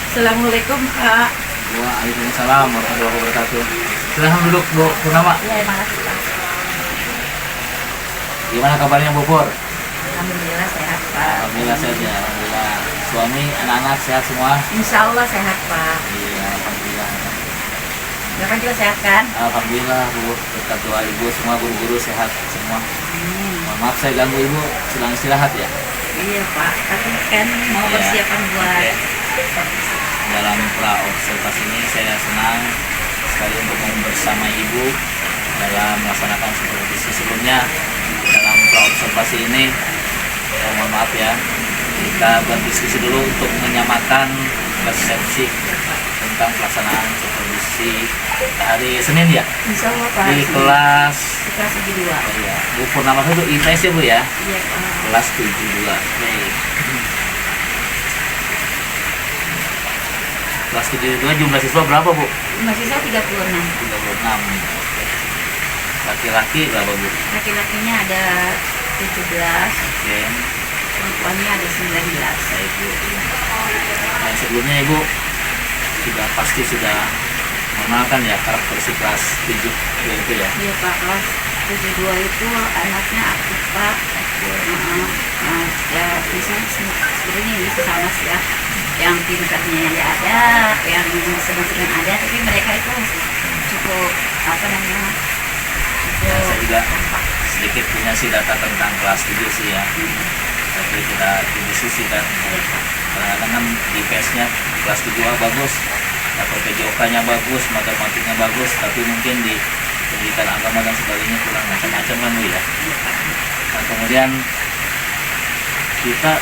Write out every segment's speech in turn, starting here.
Assalamualaikum Kak. Waalaikumsalam warahmatullahi wabarakatuh. Silahkan duduk Bu Purnama. Ya, makasih Pak. Gimana kabarnya Bu Pur? Alhamdulillah sehat Pak. Alhamdulillah sehat ya. Alhamdulillah. Suami, anak-anak sehat semua? Insya Allah sehat Pak. Iya, alhamdulillah. Bapak juga sehat kan? Alhamdulillah Bu. Berkat doa Ibu semua guru-guru sehat semua. Mohon maaf saya ganggu Ibu, sedang istirahat ya. Iya Pak. Tapi kan mau Iya. persiapan buat Dalam pra observasi ini saya senang sekali untuk bersama Ibu dalam melaksanakan supervisi sebelumnya. Dalam pra observasi ini, mohon maaf ya, kita berdiskusi dulu untuk menyamakan persepsi tentang pelaksanaan supervisi hari Senin ya, Insya Allah Pak. di kelas Di kelas 72. oh ya, Bu Purnama itu IPS ya Bu ya, Iya Pak. kelas 72. Baik. Kelas 72 jumlah siswa berapa Bu? Masih saya 36. 36. Laki-laki berapa Bu? Laki-lakinya ada 17, Oke. perempuannya ada 19. Baik Bu. Nah, sebelumnya Ibu sudah mengenalkan ya karakteristik kelas 7 itu ya. Iya Pak, kelas 72 itu anaknya aktif Pak. Nah, ya bisa sebenarnya ini sama sih ya. Yang pintarnya ada, yang sedang-sedang ada, tapi mereka itu cukup apa namanya? Ya, saya juga kompak. sedikit punya sih data tentang kelas 7 sih ya. Tapi kita didiskusikan. Iya, Pak. Kadang-kadang kan di PS-nya kelas 7A bagus, atau PJOK-nya bagus, matematiknya bagus, tapi mungkin di pendidikan agama dan sebagainya kurang macam-macam kan Bu ya. Nah, kemudian kita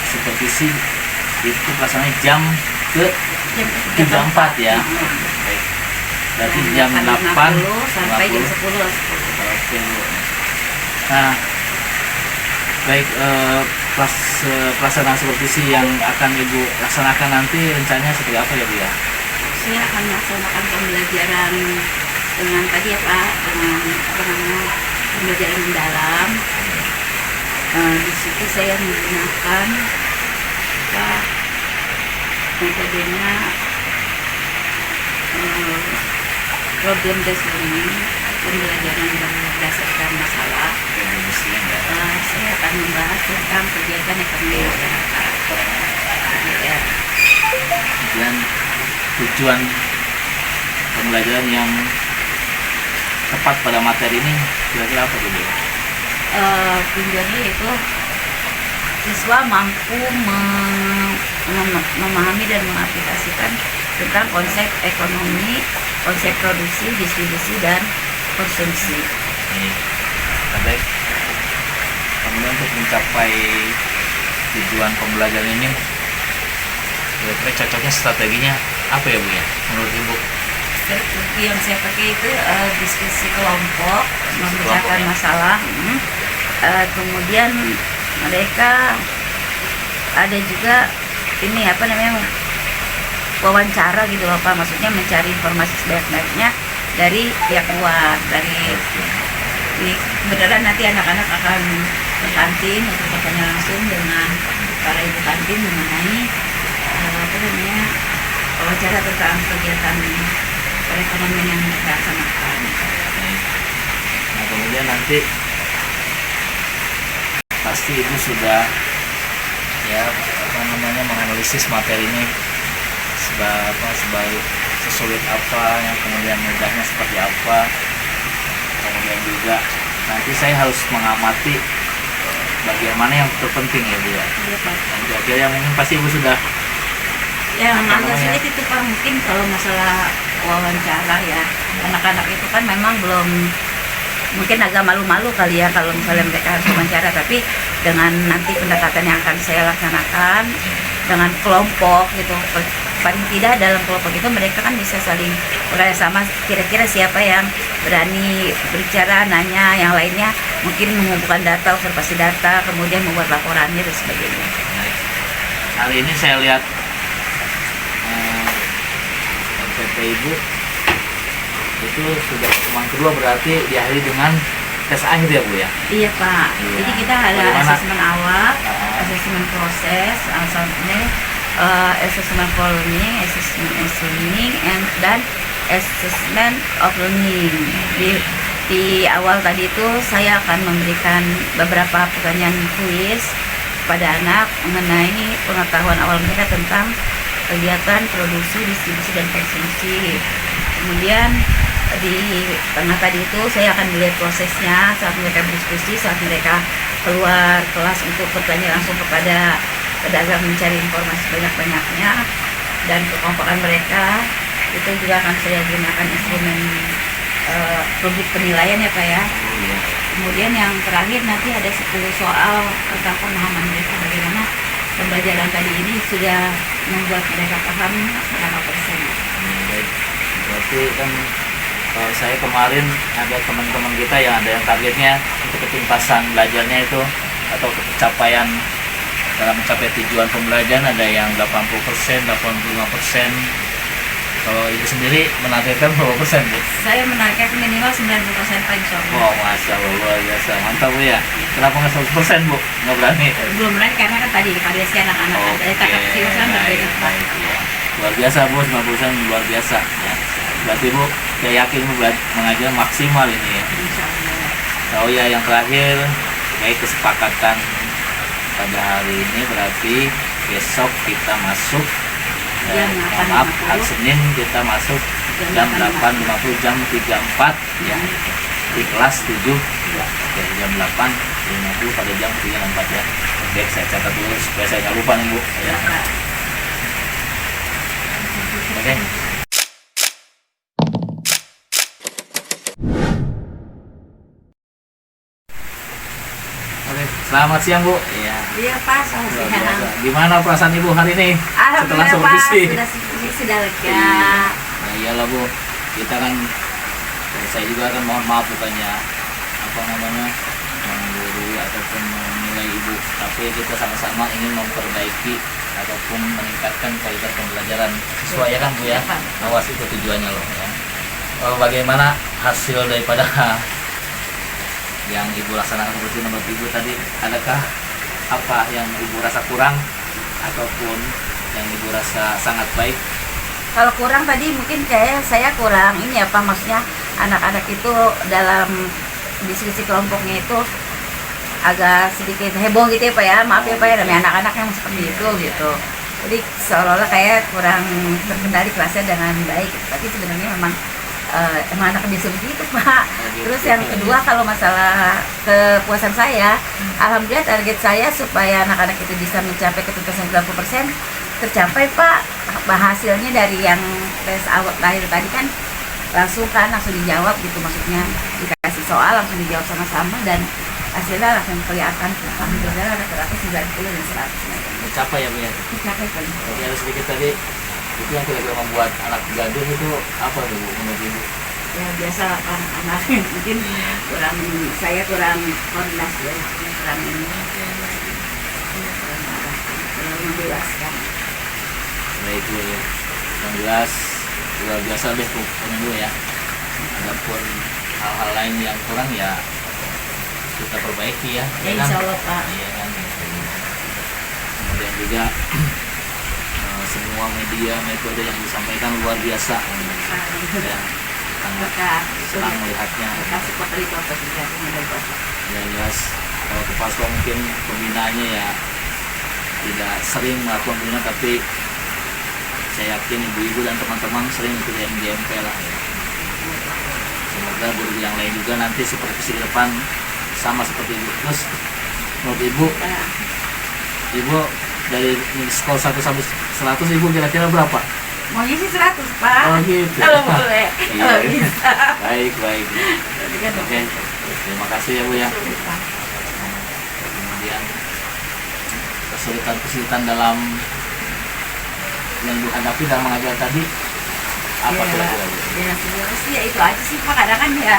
supervisi itu pelaksananya jam ke Jam 34 ya. Baik. Berarti jam 8 sampai jam 10. Oke Bu. Nah, baik, pelaksanaan supervisi yang akan Ibu laksanakan nanti rencananya seperti apa ya Bu ya? Saya akan melaksanakan pembelajaran dengan tadi ya Pak, dengan apa namanya, pembelajaran mendalam. Di situ saya menggunakan apa, metodenya problem based learning, pembelajaran berdasarkan masalah. Saya akan membahas tentang kegiatan ekonomi masyarakat. Ya. Dan tujuan pembelajaran yang tepat pada materi ini kira-kira apa Bu? Tujuannya itu siswa mampu memahami dan mengaplikasikan tentang konsep ekonomi, konsep produksi, distribusi, dan konsumsi. Ini baik. Kemudian untuk mencapai tujuan pembelajaran ini, kira-kira cocoknya strateginya apa ya Bu ya? Menurut Ibu? Strategi yang saya pakai itu diskusi kelompok, membicarakan masalah. Kemudian mereka ada juga ini apa namanya, wawancara gitu loh Pak, maksudnya mencari informasi sebanyak-banyaknya dari pihak luar, dari ini beneran nanti anak-anak akan ke kantin untuk bertanya langsung dengan para ibu kantin mengenai apa namanya, wawancara tentang kegiatan perekonomian yang mereka laksanakan. Nah, kemudian nanti pasti Ibu sudah ya apa namanya menganalisis materi ini sebaik sesulit apa, yang kemudian mudahnya seperti apa. Kemudian juga nanti saya harus mengamati bagian mana yang terpenting ya Bu ya. Iya Pak. Dan kira-kira yang mungkin pasti Ibu sudah Yang apa agak namanya? sulit itu Pak, mungkin kalau masalah wawancara ya, anak-anak itu kan memang belum, mungkin agak malu-malu kali ya kalau misalnya mereka harus wawancara, tapi dengan nanti pendekatan yang akan saya laksanakan dengan kelompok gitu, paling tidak dalam kelompok itu mereka kan bisa saling bekerja sama, kira-kira siapa yang berani berbicara, nanya, yang lainnya mungkin mengumpulkan data, observasi data, kemudian membuat laporannya dan sebagainya. Baik. Kali ini saya lihat MPP Ibu itu sudah pertemuan kedua, berarti diakhiri dengan tes akhir ya Bu ya? Iya Pak. Iya. Jadi kita ada Bagaimana? asesmen awal, asesmen proses, asesmen assessment for learning, assessment as learning, dan assessment of learning. Di awal tadi itu saya akan memberikan beberapa pertanyaan kuis pada anak mengenai pengetahuan awal mereka tentang kegiatan produksi, distribusi, dan konsumsi. Kemudian di tengah tadi itu saya akan melihat prosesnya saat mereka berdiskusi, saat mereka keluar kelas untuk bertanya langsung kepada pedagang mencari informasi banyak-banyaknya, dan kekompakan mereka itu juga akan saya gunakan instrumen rubrik penilaian ya Pak ya. Kemudian yang terakhir nanti ada 10 soal tentang pemahaman mereka, bagaimana pembelajaran tadi ini sudah membuat mereka paham berapa persen. Baik, berarti kan kalau saya kemarin ada teman-teman kita yang ada yang targetnya untuk ketuntasan belajarnya itu atau pencapaian dalam mencapai tujuan pembelajaran ada yang 80%, 85%. Kalau ibu sendiri menargetkan berapa persen Bu? Saya menargetkan minimal 90% Pak, insya Allah. Oh, Masya Allah, luar biasa, mantap Bu ya. Kenapa nggak 100% Bu? Nggak berani? Belum berani karena kan tadi variasi anak-anak ada kakak kecil kan berbeda Pak. Luar biasa Bu, 90% luar biasa ya. Berarti Bu, saya yakin Bu mengajar maksimal ini ya. Insya Allah. Oh ya, yang terakhir, baik kesepakatan pada hari ini berarti besok kita masuk maaf, hari Senin kita masuk jam 8.50, jam 34 ya, di kelas 7 oke, jam 8.50 pada jam 34 ya. Oke, saya catat dulu supaya saya nggak lupa nih Bu ya. Oke. Oke, selamat siang Bu. Iya. Iya Pak, selamat siang. Gimana perasaan Ibu hari ini setelah Alhamdulillah Pak, supervisi? sudah lega. Nah, iyalah Bu, kita kan, saya juga kan mohon maaf bukannya apa namanya menggurui ataupun menilai Ibu, tapi kita sama-sama ingin memperbaiki ataupun meningkatkan kualitas pembelajaran sesuai ya kan Bu ya. Awas itu tujuannya loh ya. Bagaimana hasil daripada yang Ibu laksanakan seperti menurut Ibu tadi, adakah apa yang Ibu rasa kurang ataupun yang Ibu rasa sangat baik? Kalau kurang tadi mungkin kayak saya kurang ini apa, maksudnya anak-anak itu dalam diskusi kelompoknya itu agak sedikit heboh gitu ya Pak ya, maaf ya Pak ya, namanya anak-anak yang seperti itu gitu. Jadi seolah-olah kayak kurang terkendali kelasnya dengan baik, tapi sebenarnya memang emang anak biasa begitu Pak. Terus yang kedua, kalau masalah kepuasan saya, alhamdulillah target saya supaya anak-anak itu bisa mencapai ketuntasan 90% tercapai Pak. Hasilnya dari yang tes awal terakhir tadi kan langsung dijawab gitu, maksudnya dikasih soal langsung dijawab sama-sama dan hasilnya langsung kelihatan. Alhamdulillah rata-rata 90 dan 100 Mencapai ya Bu ya? mencapai kan. Jadi ada sedikit tadi itu yang kira-kira membuat anak gaduh itu apa tuh Bu menurut Ibu? Ya biasa anak-anak mungkin saya kurang koordinasi ya, kurang ini, kurang menjelaskan. Baik Bu ya, yang jelas luar biasa deh Bu Bu ya. Adapun hal-hal lain yang kurang ya kita perbaiki ya. Ya insya Allah Pak. Iya kan. Kemudian juga semua media metode yang disampaikan luar biasa ya, sangat senang melihatnya. Kasih foto di foto juga ada foto. Ya jelas kalau kepala sekolah mungkin pembinaannya ya tidak sering melakukan pembinaan, tapi saya yakin ibu-ibu dan teman-teman sering ikut MGMP lah ya. Semoga guru yang lain juga nanti supervisi ke depan sama seperti Ibu. Terus menurut Ibu, Ibu dari skor 1 sampai 100 Ibu kira-kira berapa? Mau isi 100 Pak. Oh gitu. Kalau boleh. Iya. Kalau bisa. Baik. Oke. Terima kasih ya Bu ya. Kemudian kesulitan dalam yang dihadapi dalam mengajar tadi apa kira-kira Bu? Ya sebenarnya sih ya itu aja sih Pak, kadang kan ya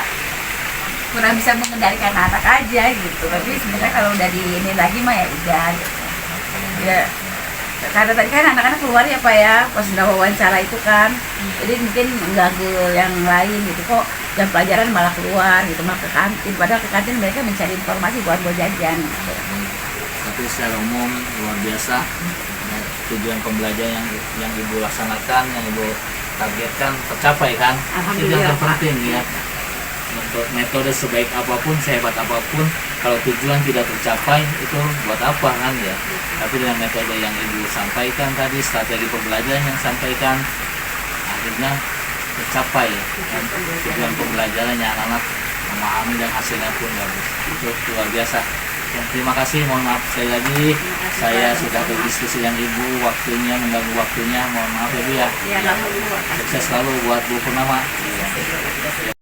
kurang bisa mengendalikan anak aja gitu. Tapi sebenarnya kalau udah di ini lagi mah ya udah gitu. Ya karena tadi kan anak-anak keluar ya Pak ya, pas udah wawancara itu kan, jadi mungkin mengganggu yang lain gitu, kok jam pelajaran malah keluar gitu, malah ke kantin, padahal ke kantin mereka mencari informasi buat jajan gitu. Tapi secara umum luar biasa tujuan pembelajaran yang ibu laksanakan, yang ibu targetkan tercapai kan? Itu yang Alhamdulillah, Pak. terpenting ya. Untuk metode sebaik apapun, sehebat apapun, kalau tujuan tidak tercapai itu buat apa kan ya? Tapi dengan metode yang ibu sampaikan tadi, strategi pembelajaran yang sampaikan, akhirnya tercapai ya, kan? Tujuan pembelajarannya anak-anak memahami dan hasilnya pun bagus. Itu luar biasa. Ya, terima kasih, mohon maaf sekali lagi saya sudah berdiskusi dengan ibu, waktunya mengganggu waktunya, mohon maaf ya Bu ya. Ya, alhamdulillah. Sukses selalu buat Bu Purnama. Iya.